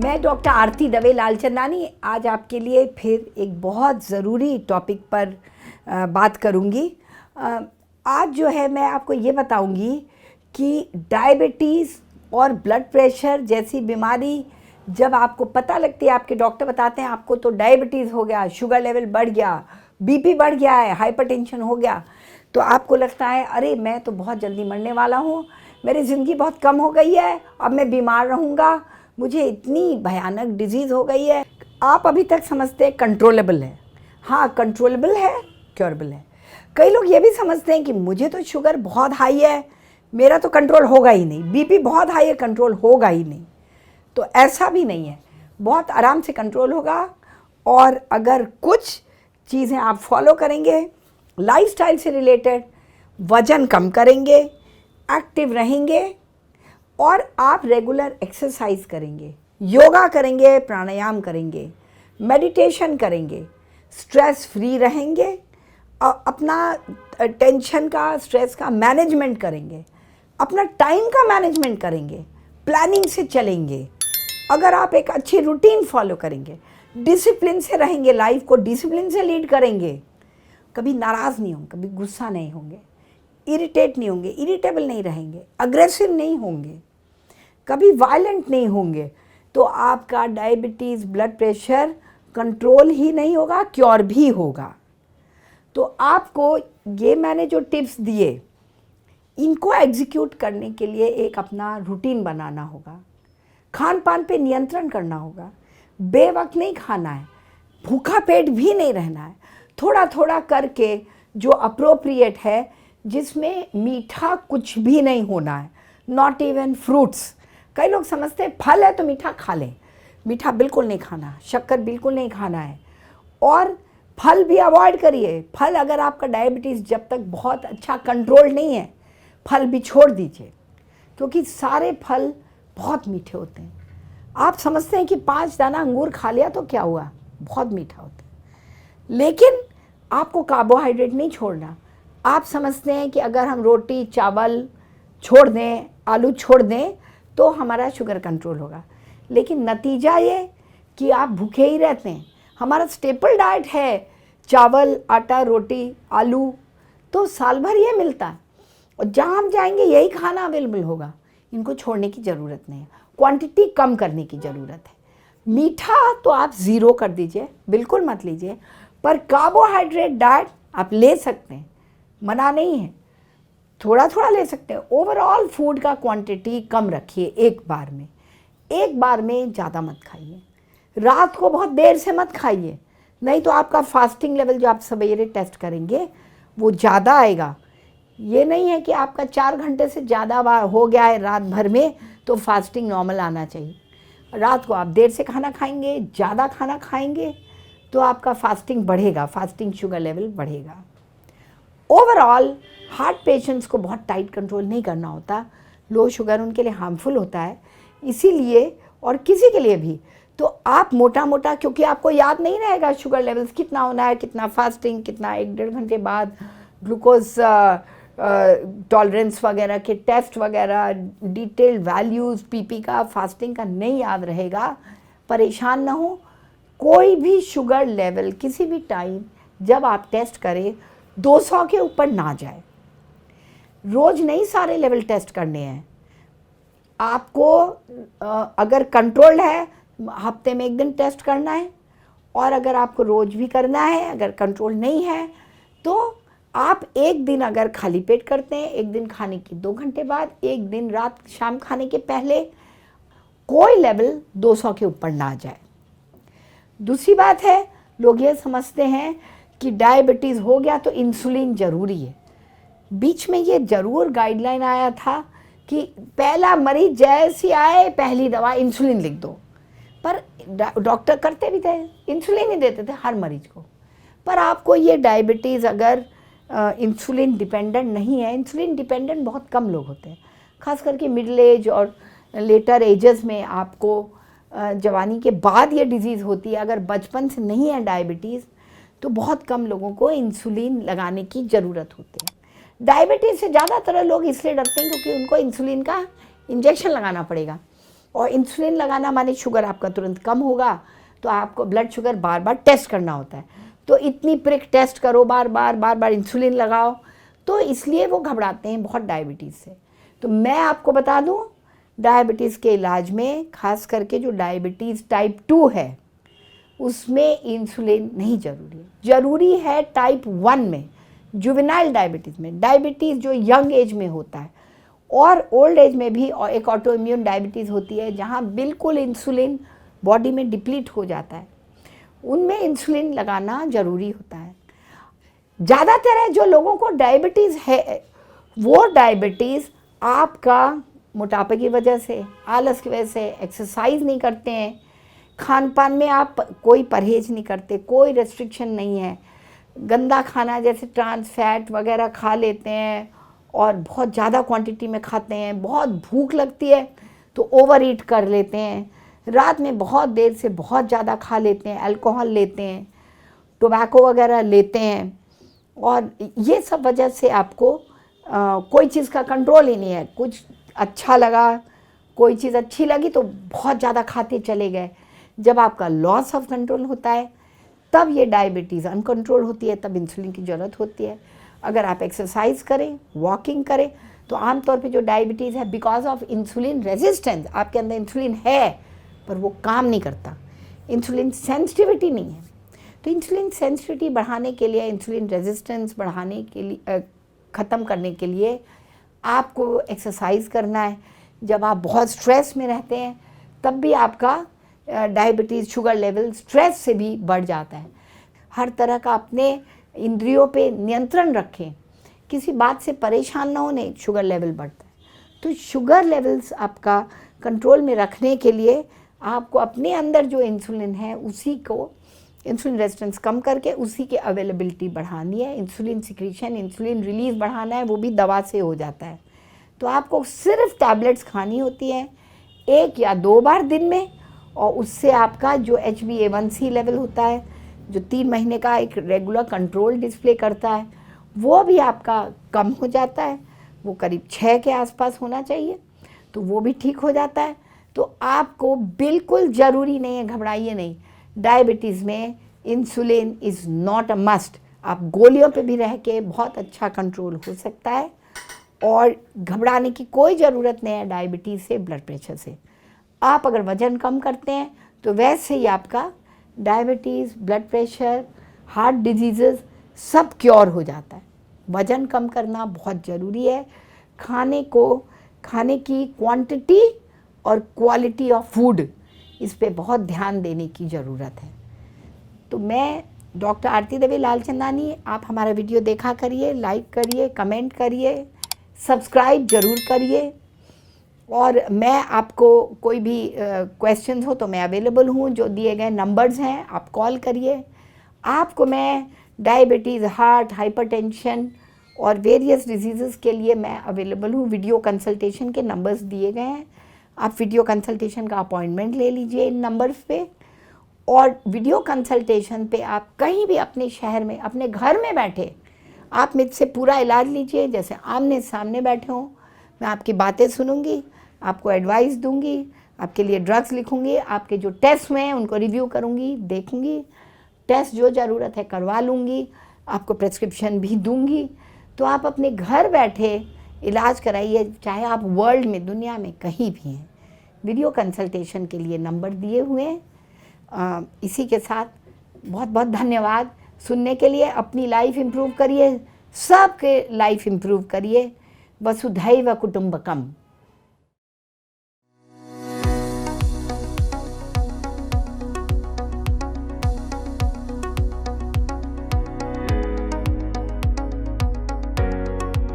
मैं डॉक्टर आरती दवे लालचंदानी आज आपके लिए फिर एक बहुत ज़रूरी टॉपिक पर बात करूंगी। आज जो है मैं आपको ये बताऊंगी कि डायबिटीज़ और ब्लड प्रेशर जैसी बीमारी जब आपको पता लगती है, आपके डॉक्टर बताते हैं आपको तो डायबिटीज़ हो गया, शुगर लेवल बढ़ गया, बीपी बढ़ गया है, हाइपरटेंशन हो गया, तो आपको लगता है अरे मैं तो बहुत जल्दी मरने वाला हूँ, मेरी ज़िंदगी बहुत कम हो गई है, अब मैं बीमार रहूँगा, मुझे इतनी भयानक डिजीज़ हो गई है। आप अभी तक समझते हैं कंट्रोलेबल है। हाँ, कंट्रोलेबल है, क्योरेबल है। कई लोग ये भी समझते हैं कि मुझे तो शुगर बहुत हाई है, मेरा तो कंट्रोल होगा ही नहीं, बीपी बहुत हाई है, कंट्रोल होगा ही नहीं। तो ऐसा भी नहीं है, बहुत आराम से कंट्रोल होगा। और अगर कुछ चीज़ें आप फॉलो करेंगे लाइफस्टाइल से रिलेटेड, वज़न कम करेंगे, एक्टिव रहेंगे और आप रेगुलर एक्सरसाइज करेंगे, योगा करेंगे, प्राणायाम करेंगे, मेडिटेशन करेंगे, स्ट्रेस फ्री रहेंगे, अपना टेंशन का, स्ट्रेस का मैनेजमेंट करेंगे, अपना टाइम का मैनेजमेंट करेंगे, प्लानिंग से चलेंगे, अगर आप एक अच्छी रूटीन फॉलो करेंगे, डिसिप्लिन से रहेंगे, लाइफ को डिसिप्लिन से लीड करेंगे, कभी नाराज़ नहीं होंगे, कभी गुस्सा नहीं होंगे, इरिटेट नहीं होंगे, इरिटेबल नहीं रहेंगे, अग्रेसिव नहीं होंगे, कभी वायलेंट नहीं होंगे, तो आपका डायबिटीज़, ब्लड प्रेशर कंट्रोल ही नहीं होगा, क्योर भी होगा। तो आपको ये मैंने जो टिप्स दिए, इनको एग्जीक्यूट करने के लिए एक अपना रूटीन बनाना होगा, खान पान पे नियंत्रण करना होगा, बेवक्त नहीं खाना है, भूखा पेट भी नहीं रहना है, थोड़ा थोड़ा करके जो अप्रोप्रिएट है, जिसमें मीठा कुछ भी नहीं होना है, नॉट इवन फ्रूट्स। कई लोग समझते हैं फल है तो मीठा खा लें, मीठा बिल्कुल नहीं खाना, शक्कर बिल्कुल नहीं खाना है, और फल भी अवॉइड करिए। फल अगर आपका डायबिटीज़ जब तक बहुत अच्छा कंट्रोल नहीं है, फल भी छोड़ दीजिए, क्योंकि सारे फल बहुत मीठे होते हैं। आप समझते हैं कि 5 दाना अंगूर खा लिया तो क्या हुआ, बहुत मीठा होता है, लेकिन आपको कार्बोहाइड्रेट नहीं छोड़ना। आप समझते हैं कि अगर हम रोटी चावल छोड़ दें, आलू छोड़ दें तो हमारा शुगर कंट्रोल होगा, लेकिन नतीजा ये कि आप भूखे ही रहते हैं। हमारा स्टेपल डाइट है चावल, आटा, रोटी, आलू, तो साल भर ये मिलता है और जहाँ हम जाएंगे यही खाना अवेलेबल होगा। इनको छोड़ने की ज़रूरत नहीं है, क्वांटिटी कम करने की ज़रूरत है। मीठा तो आप ज़ीरो कर दीजिए, बिल्कुल मत लीजिए, पर कार्बोहाइड्रेट डाइट आप ले सकते हैं, मना नहीं है, थोड़ा थोड़ा ले सकते हैं। ओवरऑल फूड का क्वांटिटी कम रखिए, एक बार में ज़्यादा मत खाइए, रात को बहुत देर से मत खाइए, नहीं तो आपका फास्टिंग लेवल जो आप सवेरे टेस्ट करेंगे वो ज़्यादा आएगा। ये नहीं है कि आपका 4 घंटे से ज़्यादा हो गया है रात भर में तो फास्टिंग नॉर्मल आना चाहिए। रात को आप देर से खाना खाएंगे, ज़्यादा खाना खाएंगे तो आपका फास्टिंग बढ़ेगा, फास्टिंग शुगर लेवल बढ़ेगा। ओवरऑल हार्ट पेशेंट्स को बहुत टाइट कंट्रोल नहीं करना होता, लो शुगर उनके लिए हार्मफुल होता है, इसीलिए, और किसी के लिए भी, तो आप मोटा मोटा, क्योंकि आपको याद नहीं रहेगा शुगर लेवल्स कितना होना है, कितना फास्टिंग, कितना 1-1.5 घंटे बाद ग्लूकोज टॉलरेंस वगैरह के टेस्ट वगैरह, डिटेल्ड वैल्यूज़ पीपी का, फास्टिंग का नहीं याद रहेगा, परेशान ना हो। कोई भी शुगर लेवल किसी भी टाइम जब आप टेस्ट करें 200 के ऊपर ना जाए। रोज़ नहीं सारे लेवल टेस्ट करने हैं आपको, अगर कंट्रोल्ड है हफ्ते में 1 दिन टेस्ट करना है, और अगर आपको रोज़ भी करना है, अगर कंट्रोल नहीं है तो आप 1 दिन अगर खाली पेट करते हैं, 1 दिन खाने के 2 घंटे बाद, 1 दिन रात शाम खाने के पहले, कोई लेवल 200 के ऊपर ना जाए। दूसरी बात है, लोग ये समझते हैं कि डायबिटीज़ हो गया तो इंसुलिन ज़रूरी है। बीच में ये ज़रूर गाइडलाइन आया था कि पहला मरीज जैसी आए पहली दवा इंसुलिन लिख दो, पर डॉक्टर करते भी थे, इंसुलिन ही देते थे हर मरीज को। पर आपको ये डायबिटीज़ अगर इंसुलिन डिपेंडेंट नहीं है, इंसुलिन डिपेंडेंट बहुत कम लोग होते हैं, ख़ास करके मिडिल एज और लेटर एजेस में आपको जवानी के बाद ये डिज़ीज़ होती है। अगर बचपन से नहीं है डायबिटीज़ तो बहुत कम लोगों को इंसुलिन लगाने की ज़रूरत होती है। डायबिटीज़ से ज़्यादातर लोग इसलिए डरते हैं क्योंकि उनको इंसुलिन का इंजेक्शन लगाना पड़ेगा, और इंसुलिन लगाना माने शुगर आपका तुरंत कम होगा, तो आपको ब्लड शुगर बार बार टेस्ट करना होता है। तो इतनी प्रिक टेस्ट करो, बार बार इंसुलिन लगाओ, तो इसलिए वो घबराते हैं बहुत डायबिटीज़ से। तो मैं आपको बता दूं, डायबिटीज़ के इलाज में खास करके जो डायबिटीज़ टाइप 2 है उसमें इंसुलिन नहीं ज़रूरी है। ज़रूरी है टाइप 1 में, जुवेनाइल डायबिटीज़ में, डायबिटीज़ जो यंग एज में होता है, और ओल्ड एज में भी और एक ऑटो इम्यून डायबिटीज़ होती है जहाँ बिल्कुल इंसुलिन बॉडी में डिप्लीट हो जाता है, उनमें इंसुलिन लगाना ज़रूरी होता है। ज़्यादातर है जो लोगों को डायबिटीज़ है, वो डायबिटीज़ आपका मोटापे की वजह से, आलस की वजह से, एक्सरसाइज नहीं करते हैं, खान पान में आप कोई परहेज नहीं करते, कोई रेस्ट्रिक्शन नहीं है, गंदा खाना जैसे ट्रांस फैट वगैरह खा लेते हैं और बहुत ज़्यादा क्वांटिटी में खाते हैं, बहुत भूख लगती है तो ओवर ईट कर लेते हैं, रात में बहुत देर से बहुत ज़्यादा खा लेते हैं, अल्कोहल लेते हैं, टोबैको वगैरह लेते हैं, और ये सब वजह से आपको कोई चीज़ का कंट्रोल ही नहीं है। कुछ अच्छा लगा, कोई चीज़ अच्छी लगी तो बहुत ज़्यादा खाते चले गए। जब आपका लॉस ऑफ कंट्रोल होता है तब ये डायबिटीज़ अनकंट्रोल होती है, तब इंसुलिन की ज़रूरत होती है। अगर आप एक्सरसाइज करें, वॉकिंग करें, तो आमतौर पे जो डायबिटीज़ है बिकॉज ऑफ इंसुलिन रेजिस्टेंस, आपके अंदर इंसुलिन है पर वो काम नहीं करता, इंसुलिन सेंसिटिविटी नहीं है। तो इंसुलिन सेंसिटिविटी बढ़ाने के लिए, इंसुलिन रेजिस्टेंस बढ़ाने के लिए, ख़त्म करने के लिए आपको एक्सरसाइज करना है। जब आप बहुत स्ट्रेस में रहते हैं तब भी आपका डायबिटीज़ शुगर लेवल स्ट्रेस से भी बढ़ जाता है। हर तरह का अपने इंद्रियों पे नियंत्रण रखें, किसी बात से परेशान ना होने, शुगर लेवल बढ़ता है। तो शुगर लेवल्स आपका कंट्रोल में रखने के लिए आपको अपने अंदर जो इंसुलिन है उसी को, इंसुलिन रेजिस्टेंस कम करके उसी की अवेलेबिलिटी बढ़ानी है। इंसुलिन सिक्रीशन, इंसुलिन रिलीज बढ़ाना है, वो भी दवा से हो जाता है। तो आपको सिर्फ टैबलेट्स खानी होती हैं 1 या 2 बार दिन में, और उससे आपका जो HbA1c लेवल होता है, जो 3 महीने का एक रेगुलर कंट्रोल डिस्प्ले करता है, वो भी आपका कम हो जाता है। वो करीब 6 के आसपास होना चाहिए, तो वो भी ठीक हो जाता है। तो आपको बिल्कुल ज़रूरी नहीं है, घबराइए नहीं, डायबिटीज़ में insulin is not a must. आप गोलियों पे भी रह के बहुत अच्छा कंट्रोल हो सकता है, और घबराने की कोई ज़रूरत नहीं है डायबिटीज़ से, ब्लड प्रेशर से। आप अगर वज़न कम करते हैं तो वैसे ही आपका diabetes, blood pressure, heart disease सब क्योर हो जाता है। वज़न कम करना बहुत ज़रूरी है। खाने की क्वांटिटी और क्वालिटी ऑफ फूड, इस पे बहुत ध्यान देने की ज़रूरत है। तो मैं डॉक्टर आरती देवी लालचंदानी, आप हमारा वीडियो देखा करिए, लाइक करिए, कमेंट करिए, सब्सक्राइब ज़रूर करिए, और मैं आपको कोई भी क्वेश्चंस हो तो मैं अवेलेबल हूँ। जो दिए गए नंबर्स हैं आप कॉल करिए। आपको मैं डायबिटीज़, हार्ट, हाइपरटेंशन और वेरियस डिजीज़ के लिए मैं अवेलेबल हूँ। वीडियो कंसल्टेशन के नंबर्स दिए गए हैं, आप वीडियो कंसल्टेशन का अपॉइंटमेंट ले लीजिए इन नंबर्स पे। और वीडियो कंसल्टेशन पे आप कहीं भी अपने शहर में, अपने घर में बैठे आप मुझसे पूरा इलाज लीजिए, जैसे आमने सामने बैठे हों। मैं आपकी बातें सुनूंगी, आपको एडवाइस दूंगी, आपके लिए ड्रग्स लिखूंगी, आपके जो टेस्ट हुए हैं उनको रिव्यू करूंगी, देखूंगी, टेस्ट जो ज़रूरत है करवा लूँगी, आपको प्रेस्क्रिप्शन भी दूंगी। तो आप अपने घर बैठे इलाज कराइए, चाहे आप वर्ल्ड में, दुनिया में कहीं भी हैं। वीडियो कंसल्टेशन के लिए नंबर दिए हुए हैं। इसी के साथ बहुत बहुत धन्यवाद सुनने के लिए। अपनी लाइफ इम्प्रूव करिए, सबके लाइफ इम्प्रूव करिए। वसुधैव कुटुंबकम।